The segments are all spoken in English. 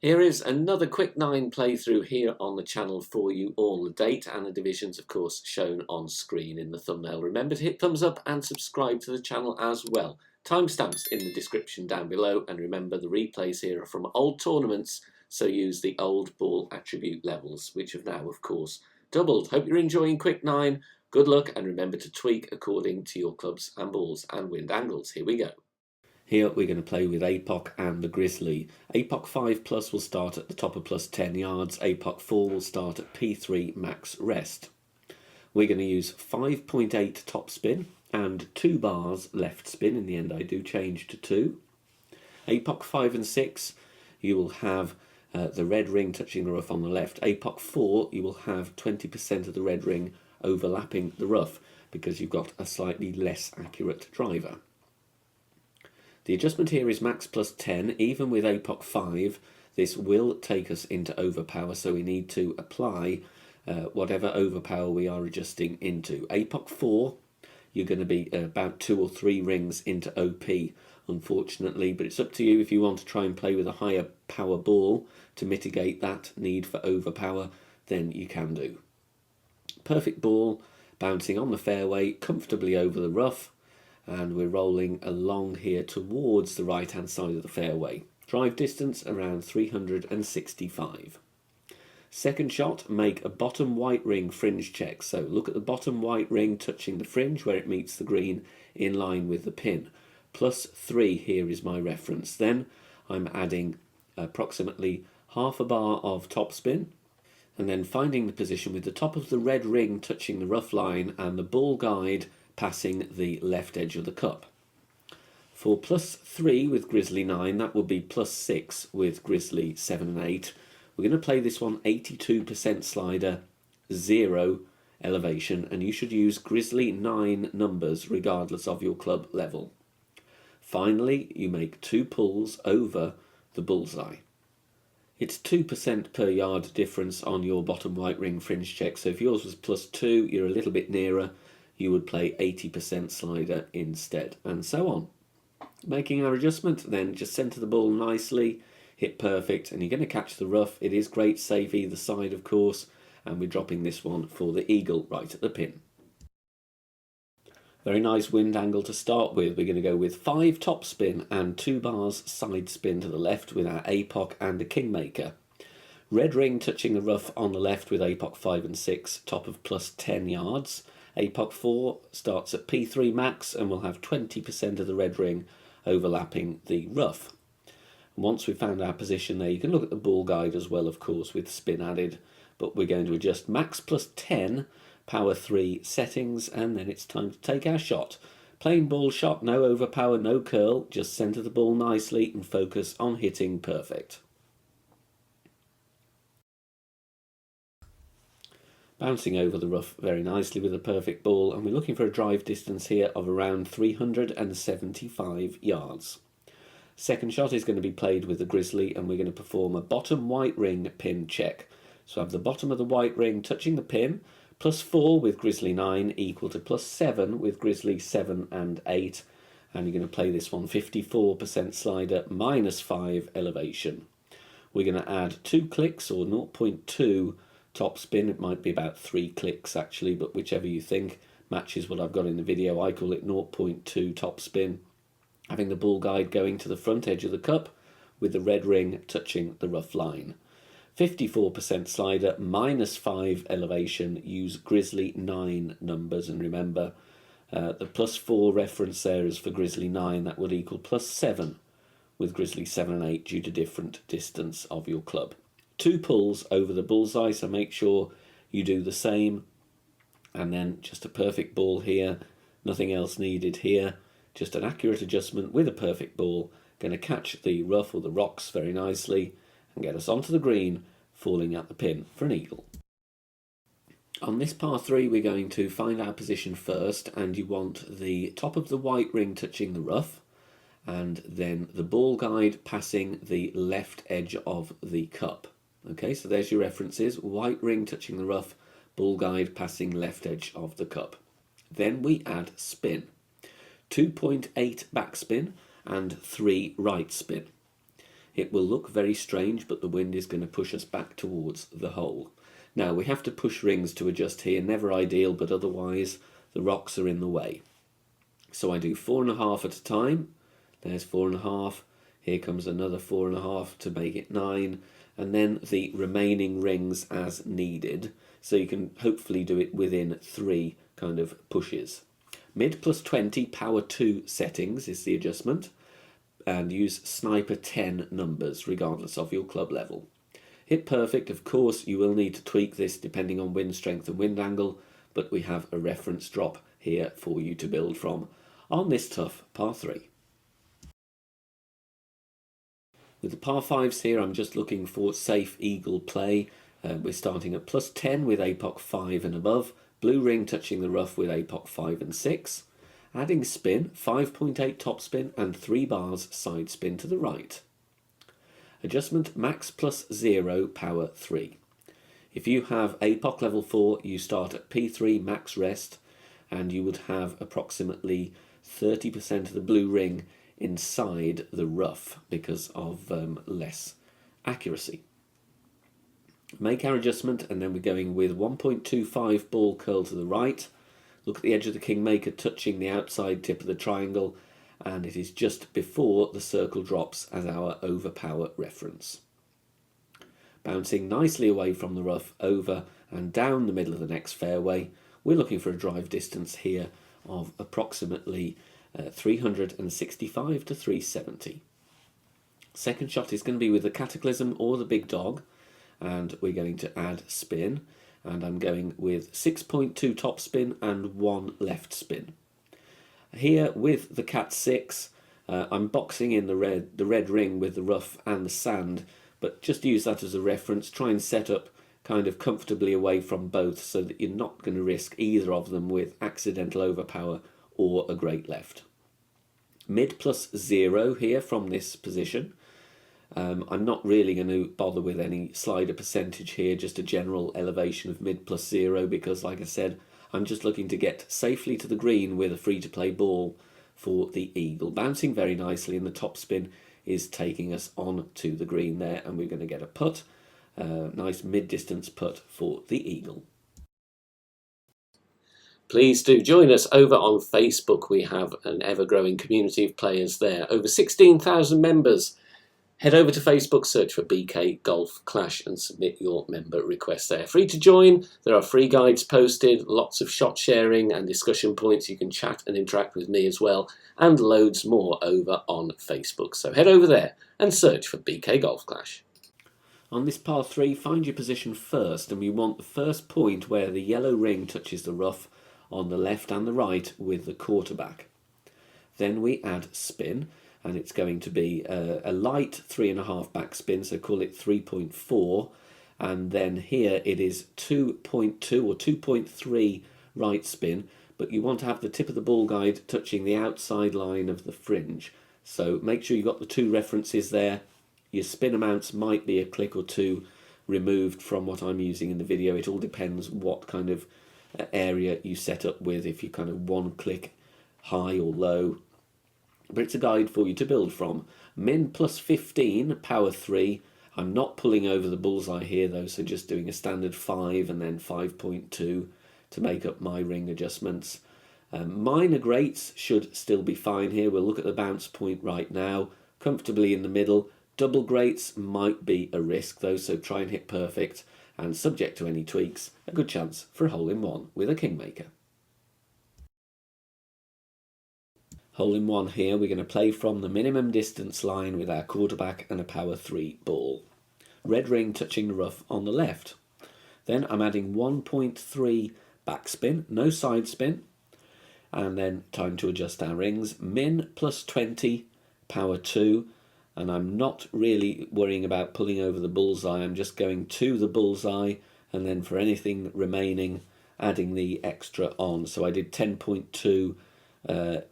Here is another quick 9 playthrough here on the channel for you all. The date and the divisions, of course, shown on screen in the thumbnail. Remember to hit thumbs up and subscribe to the channel as well. Timestamps in the description down below, and remember the replays here are from old tournaments, so use the old ball attribute levels, which have now, of course, doubled. Hope you're enjoying Quick 9. Good luck, and remember to tweak according to your clubs and balls and wind angles. Here we go. Here we're going to play with APOC and the Grizzly. APOC 5 plus will start at the top of plus 10 yards. APOC 4 will start at P3 max rest. We're going to use 5.8 top spin and 2 bars left spin. In the end I do change to 2. APOC 5 and 6 you will have the red ring touching the rough on the left. APOC 4 you will have 20% of the red ring overlapping the rough because you've got a slightly less accurate driver. The adjustment here is max plus 10. Even with APOC 5, this will take us into overpower, so we need to apply whatever overpower we are adjusting into. APOC 4, you're going to be about 2 or 3 rings into OP, unfortunately, but it's up to you if you want to try and play with a higher power ball to mitigate that need for overpower, then you can do. Perfect ball, bouncing on the fairway, comfortably over the rough, and we're rolling along here towards the right hand side of the fairway. Drive distance around 365. Second shot, make a bottom white ring fringe check. So look at the bottom white ring touching the fringe where it meets the green in line with the pin. Plus 3 here is my reference. Then I'm adding approximately half a bar of topspin, and then finding the position with the top of the red ring touching the rough line and the ball guide passing the left edge of the cup. For plus 3 with Grizzly 9, that will be plus 6 with Grizzly 7 and 8. We're going to play this one 82% slider, 0 elevation, and you should use Grizzly 9 numbers regardless of your club level. Finally, you make 2 pulls over the bullseye. It's 2% per yard difference on your bottom white ring fringe check, so if yours was plus 2, you're a little bit nearer. You would play 80% slider instead, and so on. Making our adjustment, then just centre the ball nicely, hit perfect, and you're going to catch the rough. It is great safe either side, of course, and we're dropping this one for the eagle right at the pin. Very nice wind angle to start with. We're going to go with 5 top spin and 2 bars side spin to the left with our APOC and a kingmaker. Red ring touching the rough on the left with APOC 5 and 6, top of plus 10 yards. APOC 4 starts at P3 max and will have 20% of the red ring overlapping the rough. And once we've found our position there, you can look at the ball guide as well, of course, with spin added, but we're going to adjust max plus 10, power 3 settings, and then it's time to take our shot. Plain ball shot, no overpower, no curl, just centre the ball nicely and focus on hitting perfect. Bouncing over the rough very nicely with a perfect ball, and we're looking for a drive distance here of around 375 yards. Second shot is going to be played with the Grizzly, and we're going to perform a bottom white ring pin check. So I have the bottom of the white ring touching the pin, plus 4 with Grizzly 9 equal to plus 7 with Grizzly 7 and 8, and you're going to play this one 54% slider, minus 5 elevation. We're going to add 2 clicks or 0.2 top spin. It might be about 3 clicks actually, but whichever you think matches what I've got in the video. I call it 0.2 top spin, having the ball guide going to the front edge of the cup with the red ring touching the rough line. 54% slider, minus 5 elevation, use Grizzly 9 numbers, and remember the plus 4 reference there is for Grizzly 9, that would equal plus 7 with Grizzly 7 and 8 due to different distance of your club. 2 pulls over the bullseye, so make sure you do the same, and then just a perfect ball here, nothing else needed here, just an accurate adjustment with a perfect ball, going to catch the rough or the rocks very nicely and get us onto the green, falling at the pin for an eagle. On this par 3 we're going to find our position first, and you want the top of the white ring touching the rough, and then the ball guide passing the left edge of the cup. Okay, so there's your references, white ring touching the rough, ball guide passing left edge of the cup. Then we add spin. 2.8 backspin and 3 right spin. It will look very strange, but the wind is going to push us back towards the hole. Now we have to push rings to adjust here, never ideal, but otherwise the rocks are in the way. So I do 4.5 at a time. There's 4.5. Here comes another 4.5 to make it 9, and then the remaining rings as needed. So you can hopefully do it within 3 kind of pushes. Mid plus 20 power 2 settings is the adjustment, and use sniper 10 numbers regardless of your club level. Hit perfect, of course you will need to tweak this depending on wind strength and wind angle, but we have a reference drop here for you to build from on this tough par 3. With the par 5s here, I'm just looking for safe eagle play. We're starting at plus 10 with APOC 5 and above, blue ring touching the rough with APOC 5 and 6, adding spin, 5.8 top spin and 3 bars side spin to the right. Adjustment max plus 0 power 3. If you have APOC level 4, you start at P3 max rest, and you would have approximately 30% of the blue ring inside the rough because of less accuracy. Make our adjustment, and then we're going with 1.25 ball curl to the right. Look at the edge of the Kingmaker touching the outside tip of the triangle, and it is just before the circle drops as our overpower reference. Bouncing nicely away from the rough, over and down the middle of the next fairway. We're looking for a drive distance here of approximately 365 to 370. Second shot is going to be with the Cataclysm or the Big Dog, and we're going to add spin, and I'm going with 6.2 top spin and 1 left spin. Here with the Cat 6, I'm boxing in the red ring with the rough and the sand, but just use that as a reference. Try and set up kind of comfortably away from both so that you're not going to risk either of them with accidental overpower or a great left. Mid plus 0 here from this position. I'm not really going to bother with any slider percentage here, just a general elevation of mid plus 0, because like I said, I'm just looking to get safely to the green with a free-to-play ball for the eagle. Bouncing very nicely, and the top spin is taking us on to the green there, and we're going to get a putt, nice mid-distance putt for the eagle. Please do join us over on Facebook. We have an ever-growing community of players there, over 16,000 members. Head over to Facebook, search for BK Golf Clash and submit your member request there. Free to join. There are free guides posted, lots of shot sharing and discussion points. You can chat and interact with me as well, and loads more over on Facebook. So head over there and search for BK Golf Clash. On this par 3, find your position first, and we want the first point where the yellow ring touches the rough on the left and the right with the quarterback. Then we add spin, and it's going to be a light 3.5 backspin, so call it 3.4, and then here it is 2.2 or 2.3 right spin, but you want to have the tip of the ball guide touching the outside line of the fringe, so make sure you've got the 2 references there. Your spin amounts might be a click or 2 removed from what I'm using in the video. It all depends what kind of area you set up with, if you kind of 1 click high or low, but it's a guide for you to build from. Min plus 15 power 3. I'm not pulling over the bullseye here though, so just doing a standard 5 and then 5.2 to make up my ring adjustments. Minor greats should still be fine here. We'll look at the bounce point right now, comfortably in the middle. Double greats might be a risk though, so try and hit perfect, and subject to any tweaks, a good chance for a hole-in-one with a Kingmaker. Hole-in-one here, we're going to play from the minimum distance line with our quarterback and a power 3 ball. Red ring touching the rough on the left. Then I'm adding 1.3 backspin, no side spin, and then time to adjust our rings. Min plus 20, power 2, and I'm not really worrying about pulling over the bullseye. I'm just going to the bullseye, and then for anything remaining, adding the extra on. So I did 10.2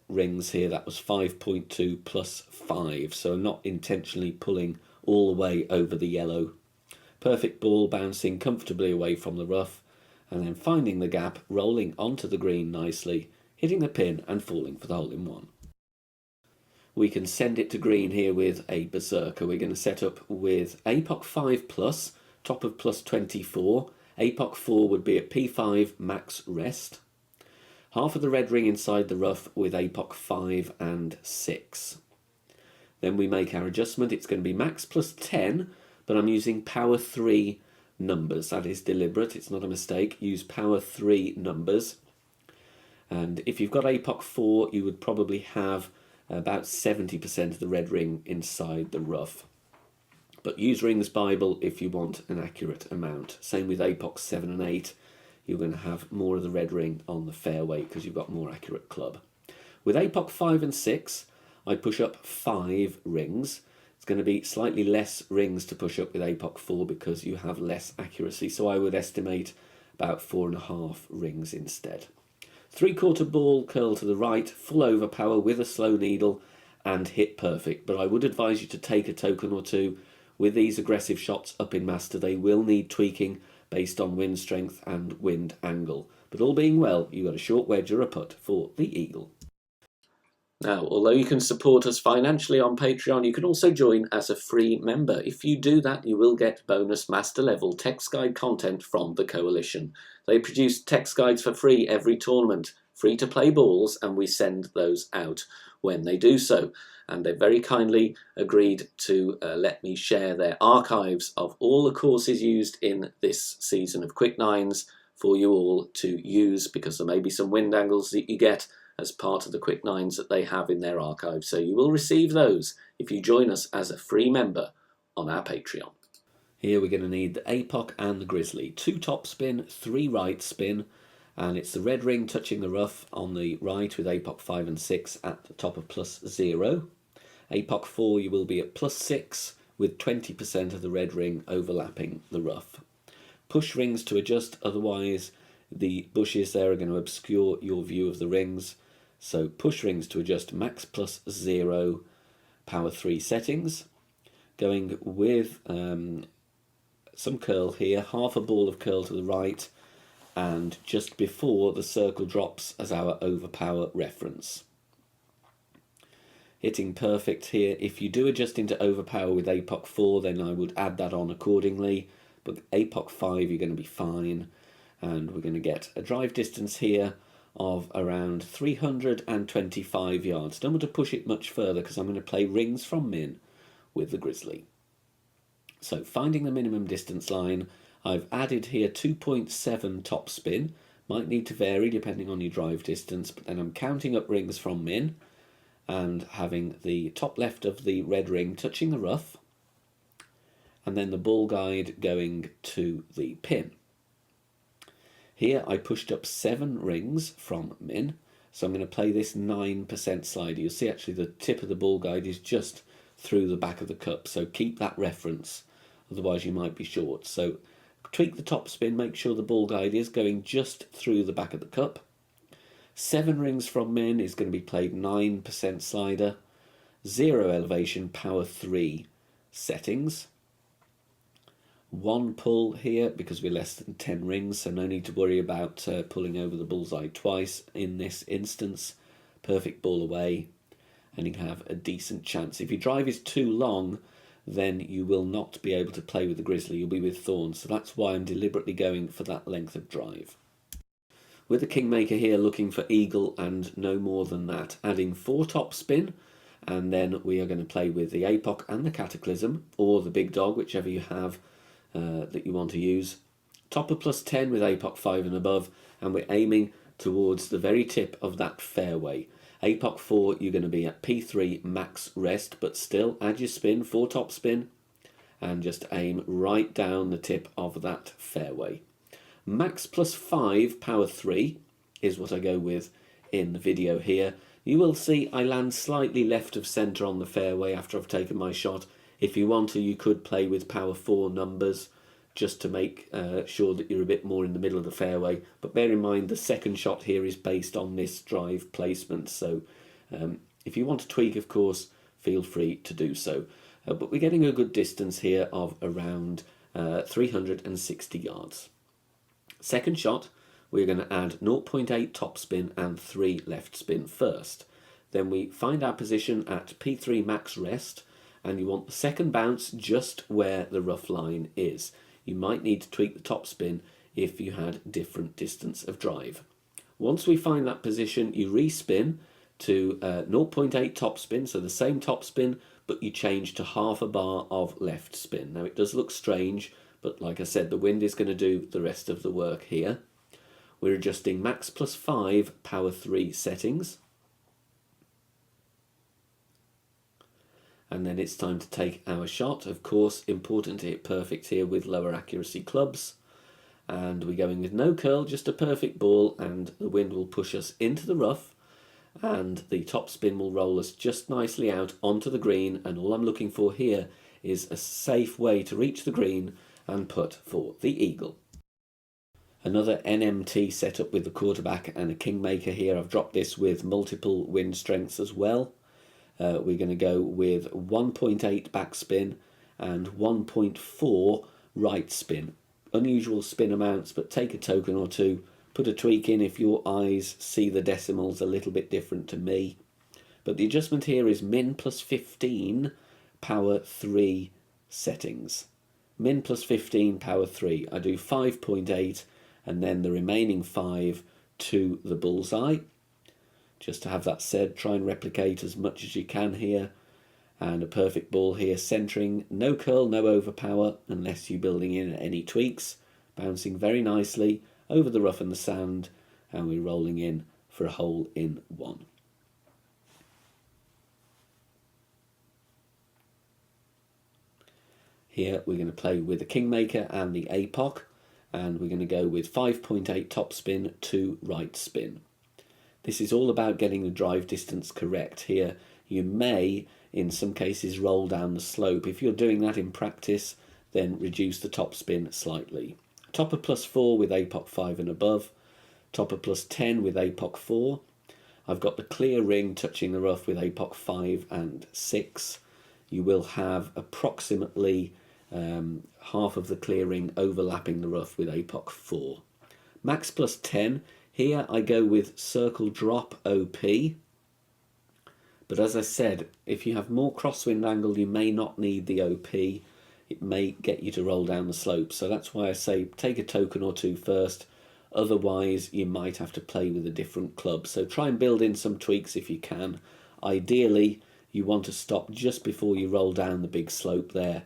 rings here. That was 5.2 plus 5, so I'm not intentionally pulling all the way over the yellow. Perfect ball, bouncing comfortably away from the rough, and then finding the gap, rolling onto the green nicely, hitting the pin and falling for the hole-in-one. we can send it to green here with a berserker. We're going to set up with APOC 5 plus, top of plus 24. APOC 4 would be at P5 max rest. Half of the red ring inside the rough with APOC 5 and 6. Then we make our adjustment. It's going to be max plus 10, but I'm using power 3 numbers. That is deliberate, it's not a mistake. Use power 3 numbers. And if you've got APOC 4, you would probably have about 70% of the red ring inside the rough. But use Rings Bible if you want an accurate amount. Same with APOC 7 and 8. You're going to have more of the red ring on the fairway because you've got more accurate club. With APOC 5 and 6, I push up 5 rings. It's going to be slightly less rings to push up with APOC 4 because you have less accuracy. So I would estimate about 4.5 rings instead. 3/4 ball curl to the right, full overpower with a slow needle and hit perfect. But I would advise you to take a token or two. With these aggressive shots up in master, they will need tweaking based on wind strength and wind angle. But all being well, you've got a short wedge or a putt for the eagle. Now, although you can support us financially on Patreon, you can also join as a free member. If you do that, you will get bonus master level text guide content from the Coalition. They produce text guides for free every tournament, free to play balls, and we send those out when they do so. And they very kindly agreed to let me share their archives of all the courses used in this season of Quick Nines for you all to use, because there may be some wind angles that you get as part of the Quick Nines that they have in their archive. So you will receive those if you join us as a free member on our Patreon. Here we're going to need the APOC and the Grizzly. 2 top spin, 3 right spin, and it's the red ring touching the rough on the right with APOC 5 and 6 at the top of plus 0. APOC 4 you will be at plus 6 with 20% of the red ring overlapping the rough. Push rings to adjust, otherwise the bushes there are going to obscure your view of the rings. So push rings to adjust, max plus 0, power 3 settings. Going with some curl here, half a ball of curl to the right, and just before the circle drops as our overpower reference. Hitting perfect here. If you do adjust into overpower with APOC 4, then I would add that on accordingly. But APOC 5, you're going to be fine. And we're going to get a drive distance here of around 325 yards. Don't want to push it much further because I'm going to play rings from min with the Grizzly. So finding the minimum distance line, I've added here 2.7 top spin. Might need to vary depending on your drive distance, but then I'm counting up rings from min and having the top left of the red ring touching the rough, and then the ball guide going to the pin. Here I pushed up 7 rings from min, so I'm going to play this 9% slider. You'll see actually the tip of the ball guide is just through the back of the cup, so keep that reference, otherwise you might be short. So tweak the top spin, make sure the ball guide is going just through the back of the cup. 7 rings from min is going to be played 9% slider, 0 elevation, power 3 settings. 1 pull here because we're less than 10 rings, so no need to worry about pulling over the bullseye twice in this instance. Perfect ball away, and you can have a decent chance. If your drive is too long, then you will not be able to play with the Grizzly. You'll be with thorns, so that's why I'm deliberately going for that length of drive. With the Kingmaker here looking for eagle and no more than that, adding 4 top spin, and then we are going to play with the APOC and the Cataclysm, or the big dog, whichever you have that you want to use. Top of plus 10 with APOC 5 and above, and we're aiming towards the very tip of that fairway. APOC 4, you're going to be at P3 max rest, but still add your spin, 4 top spin, and just aim right down the tip of that fairway. Max plus 5, power 3 is what I go with in the video here. You will see I land slightly left of centre on the fairway after I've taken my shot. If you want to, you could play with power 4 numbers just to make sure that you're a bit more in the middle of the fairway. But bear in mind the second shot here is based on this drive placement. So if you want to tweak, of course, feel free to do so. But we're getting a good distance here of around 360 yards. Second shot, we're going to add 0.8 top spin and 3 left spin first. Then we find our position at P3 max rest, and you want the second bounce just where the rough line is. You might need to tweak the topspin if you had different distance of drive. Once we find that position, you respin to 0.8 topspin, so the same topspin, but you change to half a bar of left spin. Now it does look strange, but like I said, the wind is going to do the rest of the work here. We're adjusting max +5 power 3 settings. And then it's time to take our shot. Of course, important to hit perfect here with lower accuracy clubs. And we're going with no curl, just a perfect ball, and the wind will push us into the rough, and the top spin will roll us just nicely out onto the green. And all I'm looking for here is a safe way to reach the green and putt for the eagle. Another NMT setup with the quarterback and a kingmaker here. I've dropped this with multiple wind strengths as well. We're going to go with 1.8 backspin and 1.4 right spin. Unusual spin amounts, but take a token or two, put a tweak in if your eyes see the decimals a little bit different to me. But the adjustment here is min +15 power 3 settings. Min +15 power 3. I do 5.8 and then the remaining 5 to the bullseye. Just to have that said, try and replicate as much as you can here. And a perfect ball here, centering, no curl, no overpower, unless you're building in any tweaks. Bouncing very nicely over the rough and the sand, and we're rolling in for a hole in one. Here we're going to play with the kingmaker and the APOC, and we're going to go with 5.8 topspin to right spin. This is all about getting the drive distance correct here. You may, in some cases, roll down the slope. If you're doing that in practice, then reduce the topspin slightly. Topper +4 with APOC 5 and above. Topper +10 with APOC 4. I've got the clear ring touching the rough with APOC 5 and 6. You will have approximately half of the clear ring overlapping the rough with APOC 4. Max +10. Here I go with circle drop OP, but as I said, if you have more crosswind angle you may not need the OP. It may get you to roll down the slope, so that's why I say take a token or two first, otherwise you might have to play with a different club. So try and build in some tweaks if you can. Ideally you want to stop just before you roll down the big slope there,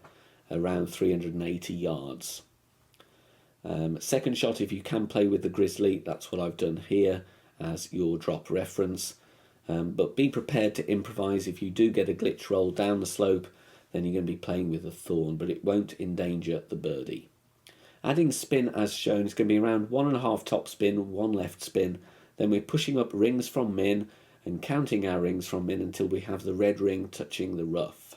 around 380 yards. Second shot, if you can play with the grizzly, that's what I've done here as your drop reference. But be prepared to improvise. If you do get a glitch roll down the slope, then you're going to be playing with a thorn, but it won't endanger the birdie. Adding spin as shown is going to be around 1.5 top spin, 1 left spin. Then we're pushing up rings from min and counting our rings from min until we have the red ring touching the rough.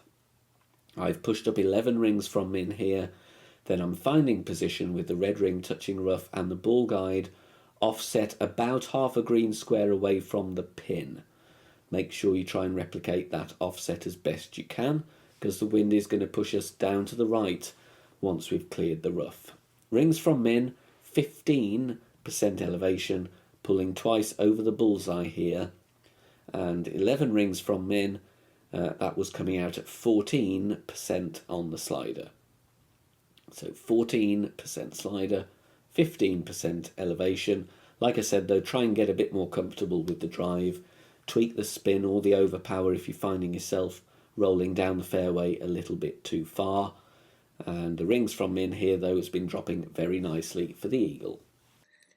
I've pushed up 11 rings from min here. Then I'm finding position with the red ring touching rough and the ball guide offset about half a green square away from the pin. Make sure you try and replicate that offset as best you can, because the wind is going to push us down to the right once we've cleared the rough. Rings from min, 15% elevation, pulling twice over the bullseye here, and 11 rings from min, that was coming out at 14% on the slider. So 14% slider, 15% elevation. Like I said though, try and get a bit more comfortable with the drive. Tweak the spin or the overpower if you're finding yourself rolling down the fairway a little bit too far. And the rings from min here though has been dropping very nicely for the eagle.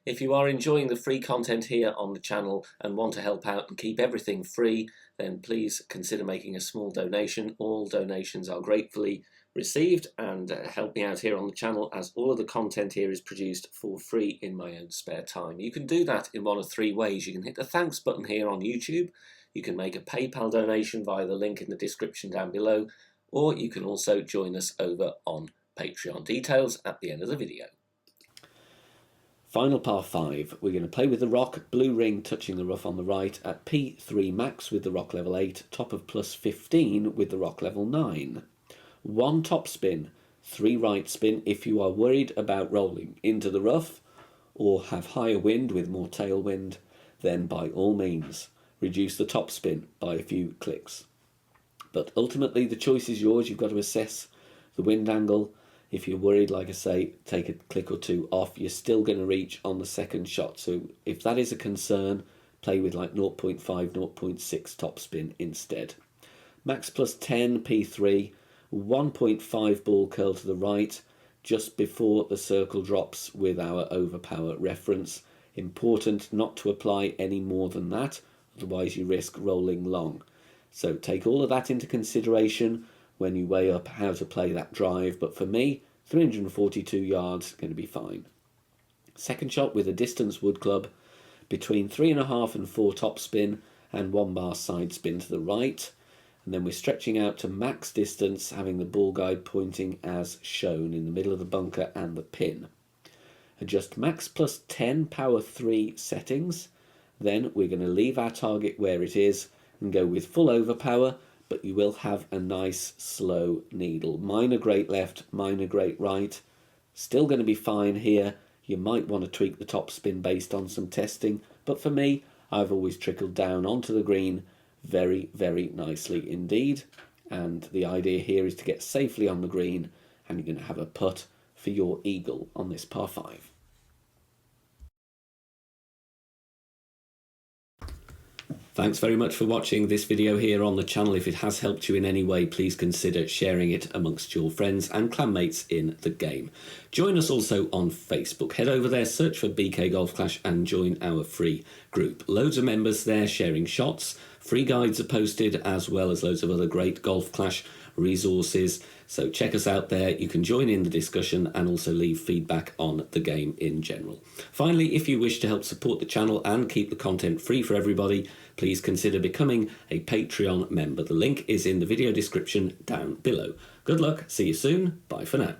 If you are enjoying the free content here on the channel and want to help out and keep everything free, then please consider making a small donation. All donations are gratefully received and help me out here on the channel, as all of the content here is produced for free in my own spare time. You can do that in one of 3 ways. You can hit the thanks button here on YouTube, you can make a PayPal donation via the link in the description down below, or you can also join us over on Patreon. Details at the end of the video. Final par 5, we're going to play with the rock, blue ring touching the rough on the right at P3 max with the rock level 8, top of +15 with the rock level 9. 1 top spin, 3 right spin if you are worried about rolling into the rough or have higher wind with more tailwind, then by all means reduce the topspin by a few clicks. But ultimately the choice is yours. You've got to assess the wind angle. If you're worried, like I say, take a click or two off. You're still going to reach on the second shot. So if that is a concern, play with like 0.5, 0.6 topspin instead. Max plus 10 P3, 1.5 ball curl to the right, just before the circle drops with our overpower reference. Important not to apply any more than that, otherwise you risk rolling long. So take all of that into consideration when you weigh up how to play that drive, but for me, 342 yards going to be fine. Second shot with a distance wood club, between 3.5 and 4 topspin and 1 bar side spin to the right. And then we're stretching out to max distance, having the ball guide pointing as shown in the middle of the bunker and the pin. Adjust max plus 10 power 3 settings. Then we're going to leave our target where it is and go with full overpower, but you will have a nice slow needle. Minor great left, minor great right. Still going to be fine here. You might want to tweak the top spin based on some testing, but for me, I've always trickled down onto the green very, very nicely indeed. And the idea here is to get safely on the green, and you're going to have a putt for your eagle on this par 5. Thanks very much for watching this video here on the channel. If it has helped you in any way, please consider sharing it amongst your friends and clanmates in the game. Join us also on Facebook. Head over there, search for BK Golf Clash and join our free group. Loads of members there sharing shots. Free guides are posted, as well as loads of other great Golf Clash resources. So check us out there. You can join in the discussion and also leave feedback on the game in general. Finally, if you wish to help support the channel and keep the content free for everybody, please consider becoming a Patreon member. The link is in the video description down below. Good luck, see you soon, bye for now.